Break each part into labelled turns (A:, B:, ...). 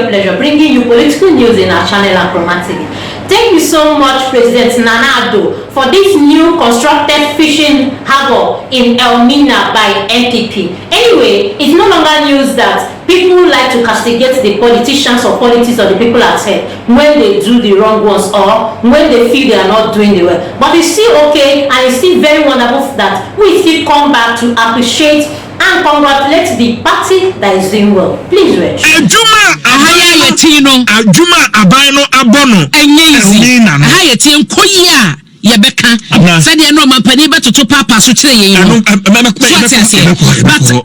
A: pleasure bringing you political news in our channel Chromatic. Thank you so much, President Nana-Bawumia, for this new constructed fishing harbour in Elmina by NPP. Anyway, it's no longer news that people like to castigate the politicians or politics or the people at head when they do the wrong ones or when they feel they are not doing the well. But it's still okay and it's still very wonderful that we still come back to appreciate and congratulate the party that is doing well. Please, Rich.
B: Juma Ahayetino, Juma Abano Abono, Elmina. Hayetin Koya, Yabeka, said you know my paniba to papa so today. But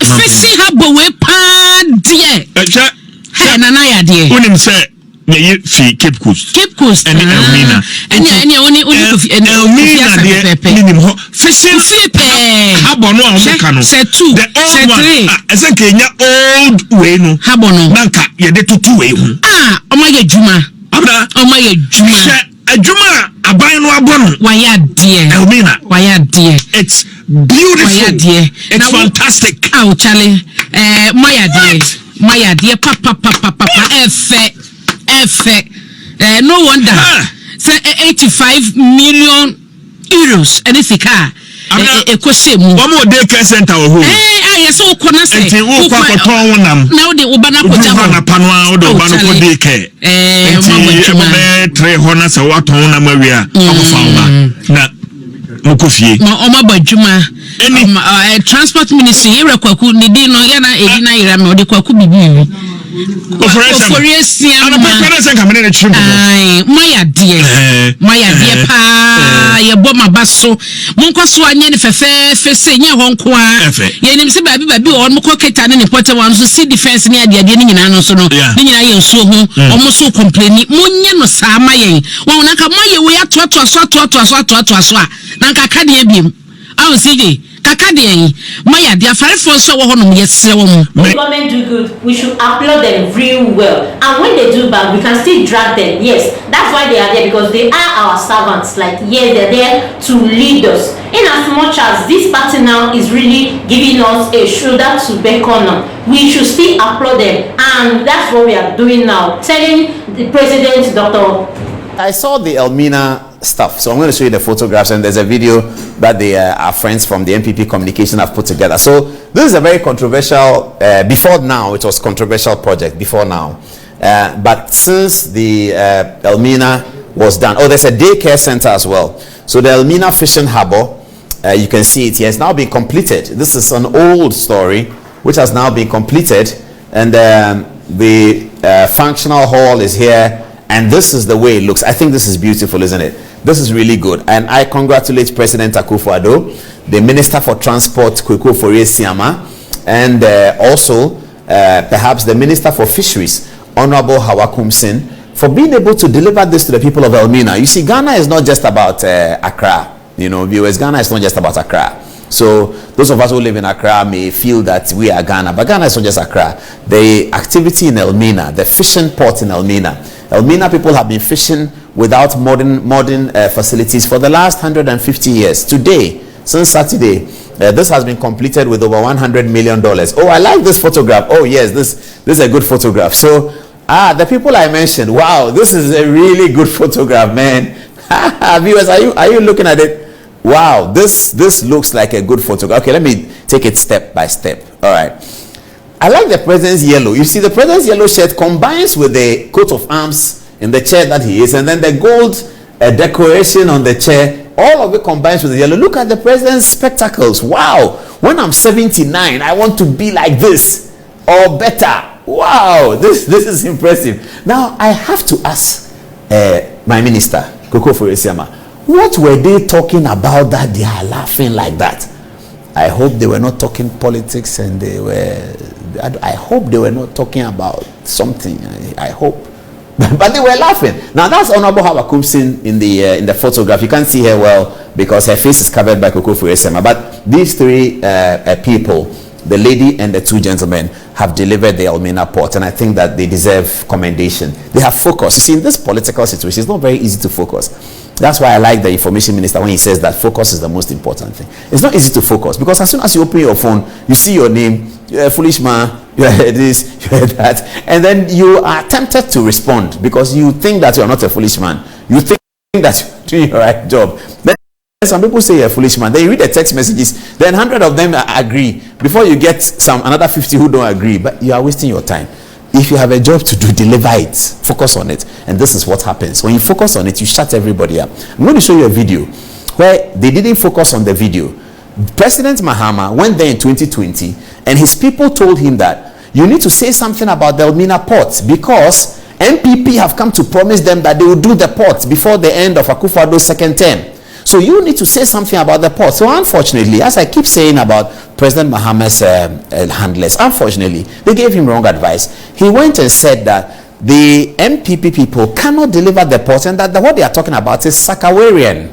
B: fishing Harbour we pan dear. Hey, Nana, dear. Unim said. Yeah, see Cape Coast. Cape Coast. And Elmina. And only Elmina dear. Fishing Harbour no Americano. Say two. The old one. I think Kenya old way no. Harbour no. Nanka ye de two way. Ah, Omaye Juma. Abra. Omaye Juma. Juma aban no abono. Why dear. Elmina. Why dear. It's beautiful. Why dear. It's fantastic. Oh Charlie. Maya dear. Maya dear. Papa. No wonder. Say 85 million euros. And it's a car. A question. One more daycare center. I so corner say. Now the Ubana Pujana Panua, the Ubana daycare. Three honors or what on Maria. Mukufi. Oma Bajuma. Transport Ministry. Here, Kwaku Nidino Yana Edina Iram or the Kwaku Bibi. My dear pa ya boma baso monko so anye ne fefe senya honko a ye nim se baby on moko keta ne porta wan so see defense ne ade ade ne nyina no so no ne nyina ye nsuo ho omo so complain monye no saa maye won naka maye we atoato so a nanka ka de abiem awu sige kakade maya dia fare for so wo honom yesre wo mu government do good, we should applaud them real well, and when they do bad we can still drag them. Yes, that's why they are there, because they are our servants. Like, yes, they're there to lead us, in as much as this party now is really giving us a shoulder to beckon on. We should still applaud them, and that's what we are doing now, telling the president, Dr.
C: I saw the Elmina stuff, so I'm going to show you the photographs, and there's a video that our friends from the NPP communication have put together. So this is a very controversial, before now it was controversial project, before now, but since the Elmina was done, there's a daycare center as well. So the Elmina Fishing Harbour, you can see it here, it's now been completed. This is an old story which has now been completed, and the functional hall is here. And this is the way it looks. I think this is beautiful, isn't it? This is really good. And I congratulate President Akufo-Addo, the Minister for Transport, Kweku Ofori-Siama, and also perhaps the Minister for Fisheries, Honorable Hawakumsin, for being able to deliver this to the people of Elmina. You see, Ghana is not just about Accra. You know, viewers, Ghana is not just about Accra. So those of us who live in Accra may feel that we are Ghana, but Ghana is not just Accra. The activity in Elmina, the fishing port in Elmina people have been fishing without modern facilities for the last 150 years. Today, since Saturday, this has been completed with over $100 million. Oh, I like this photograph. Oh yes, this is a good photograph. So the people I mentioned, wow, this is a really good photograph, man. Viewers, are you looking at it? Wow, this looks like a good photograph. Okay, let me take it step by step. All right. I like the president's yellow. You see, the president's yellow shirt combines with the coat of arms in the chair that he is, and then the gold decoration on the chair. All of it combines with the yellow. Look at the president's spectacles. Wow. When I'm 79, I want to be like this or better. Wow, this is impressive. Now, I have to ask my minister, Kweku Ofori-Siama, what were they talking about that they are laughing like that? I hope they were not talking politics, and I hope they were not talking about something. I hope. But they were laughing. Now that's Honorable Hawakumsin in the photograph. You can't see her well because her face is covered by Kweku Ofori-Siama. But these three people, the lady and the two gentlemen, have delivered the Elmina port, and I think that they deserve commendation. They have focus. You see, in this political situation, it's not very easy to focus. That's why I like the information minister when he says that focus is the most important thing. It's not easy to focus because as soon as you open your phone, you see your name, you're a foolish man, You heard this, you heard that, and then you are tempted to respond because you think that you are not a foolish man. You think that you're doing your right job. Then some people say you're a foolish man. Then you read the text messages, then 100 of them agree. Before you get another 50 who don't agree, but you are wasting your time. If you have a job to do, deliver it. Focus on it. And this is what happens. When you focus on it, you shut everybody up. I'm going to show you a video where they didn't focus on the video. President Mahama went there in 2020 and his people told him that you need to say something about the Elmina port because MPP have come to promise them that they will do the port before the end of Akufo-Addo's second term. So you need to say something about the port. So unfortunately, as I keep saying about President Mahama's handlers, unfortunately, they gave him wrong advice. He went and said that the MPP people cannot deliver the port and that what they are talking about is Sakawarian.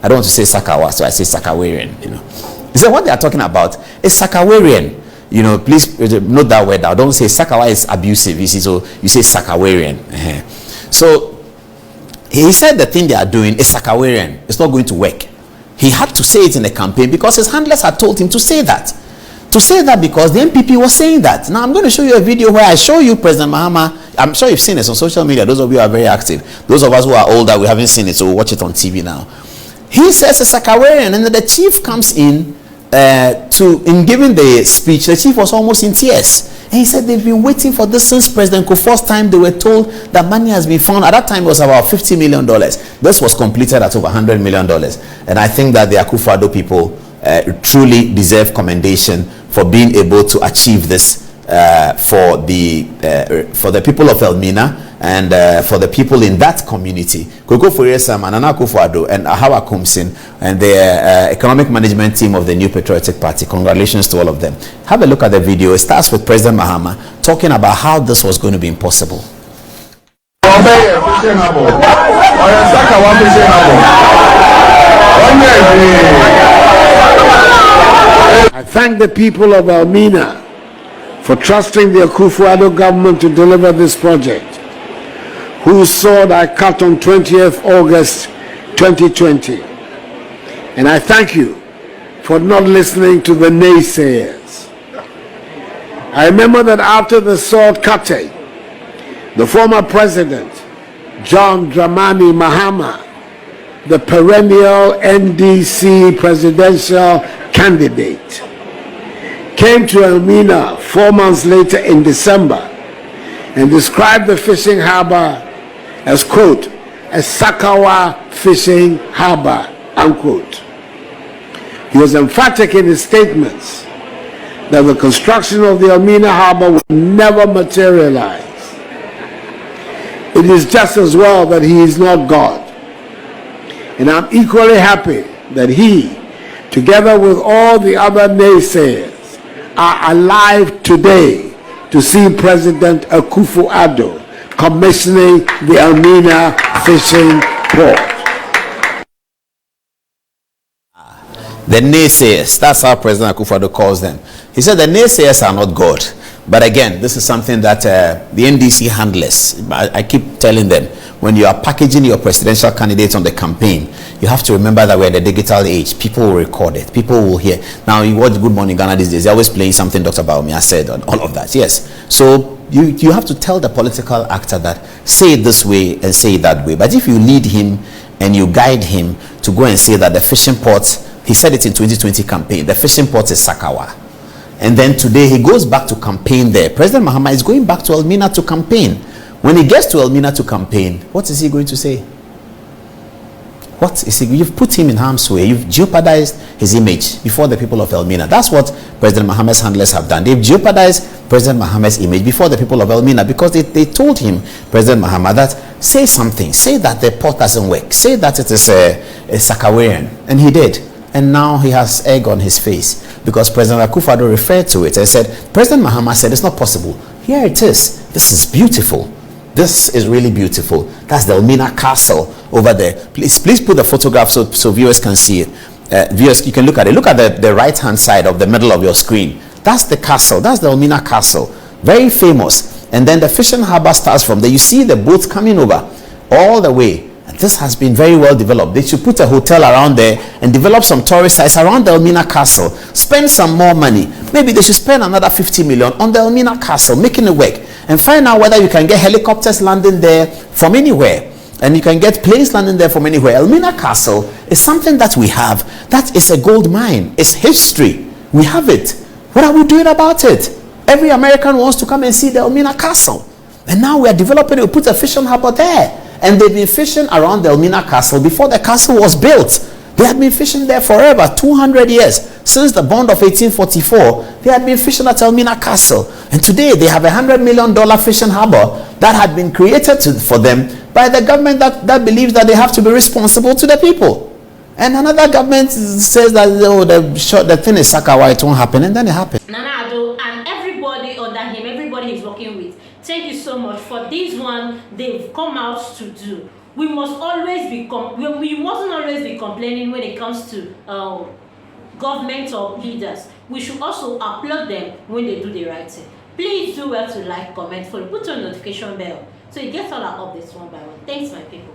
C: I don't want to say Sakawa, so I say Sakawarian. He said what they are talking about is Sakawarian. Please note that word now. Don't say Sakawa is abusive. You see, so you say Sakawarian. So he said the thing they are doing is Sakawarian. It's not going to work. He had to say it in the campaign because his handlers had told him to say that. To say that because the MPP was saying that. Now I'm going to show you a video where I show you President Mahama. I'm sure you've seen this on social media. Those of you who are very active. Those of us who are older, we haven't seen it, so we'll watch it on TV now. He says it's Sakawarian, and then the chief comes in in giving the speech. The chief was almost in tears. And he said they've been waiting for this since President Kufuor's time. They were told that money has been found. At that time, it was about $50 million. This was completed at over $100 million. And I think that the Akufo-Addo people truly deserve commendation for being able to achieve this for the people of Elmina and for the people in that community. Koko Furiesam and Nana Akufo-Addo and Ahawa Kumsin and the economic management team of the New Patriotic Party. Congratulations to all of them. Have a look at the video. It starts with President Mahama talking about how this was going to be impossible.
D: I thank the people of Elmina for trusting the Akufo-Addo government to deliver this project, whose sword I cut on 20th August 2020. And I thank you for not listening to the naysayers. I remember that after the sword cutting, the former president, John Dramani Mahama, the perennial NDC presidential candidate, came to Elmina 4 months later in December and described the fishing harbor as, quote, a Sakawa fishing harbor, unquote. He was emphatic in his statements that the construction of the Elmina harbor would never materialize. It is just as well that he is not God. And I'm equally happy that he, together with all the other naysayers, are alive today to see President Akufo-Addo commissioning the Elmina fishing port.
C: The naysayers, that's how President Akufo-Addo calls them. He said the naysayers are not God. But again, this is something that the NDC handlers, I keep telling them, when you are packaging your presidential candidates on the campaign, you have to remember that we're in the digital age. People will record it. People will hear. Now, you watch Good Morning Ghana these days. They're always playing something Dr. Bawumia said and all of that. Yes. So you have to tell the political actor that say it this way and say it that way. But if you lead him and you guide him to go and say that the fishing port, he said it in 2020 campaign, the fishing port is Sakawa. And then today he goes back to campaign there. President Mahama is going back to Elmina to campaign. When he gets to Elmina to campaign, what is he going to say? What is he? You've put him in harm's way. You've jeopardized his image before the people of Elmina. That's what President Mahama's handlers have done. They've jeopardized President Mahama's image before the people of Elmina because they told him, President Mahama, that say something. Say that the port doesn't work. Say that it is a Sakawarian. And he did. And now he has egg on his face because President Akufo-Addo referred to it and said, President Mahama said it's not possible. Here it is. This is beautiful. This is really beautiful. That's the Elmina castle over there. Please put the photograph so viewers can see it. Viewers, you can look at it. Look at the right hand side of the middle of your screen. That's the castle. That's the Elmina castle. Very famous. And then the fishing harbor starts from there. You see the boats coming over all the way. And this has been very well developed. They should put a hotel around there and develop some tourist sites around the Elmina Castle. Spend some more money. Maybe they should spend another 50 million on the Elmina Castle, making it work. And find out whether you can get helicopters landing there from anywhere. And you can get planes landing there from anywhere. Elmina Castle is something that we have. That is a gold mine. It's history. We have it. What are we doing about it? Every American wants to come and see the Elmina Castle. And now we are developing it. We put a fishing harbor there. And they've been fishing around the Elmina Castle before the castle was built. They had been fishing there forever, 200 years. Since the bond of 1844, they had been fishing at Elmina Castle. And today they have $100 million fishing harbor that had been created for them by the government that believes that they have to be responsible to the people. And another government says that the thing is Sakawa, it won't happen, and then it happens.
A: Nana-Addo and everybody under him, everybody he's working with, thank you so much for this one they've come out to do. We mustn't always be complaining when it comes to government or leaders. We should also applaud them when they do the right thing. Please do well to like, comment, follow, put on notification bell so you get all our updates one by one. Thanks, my people.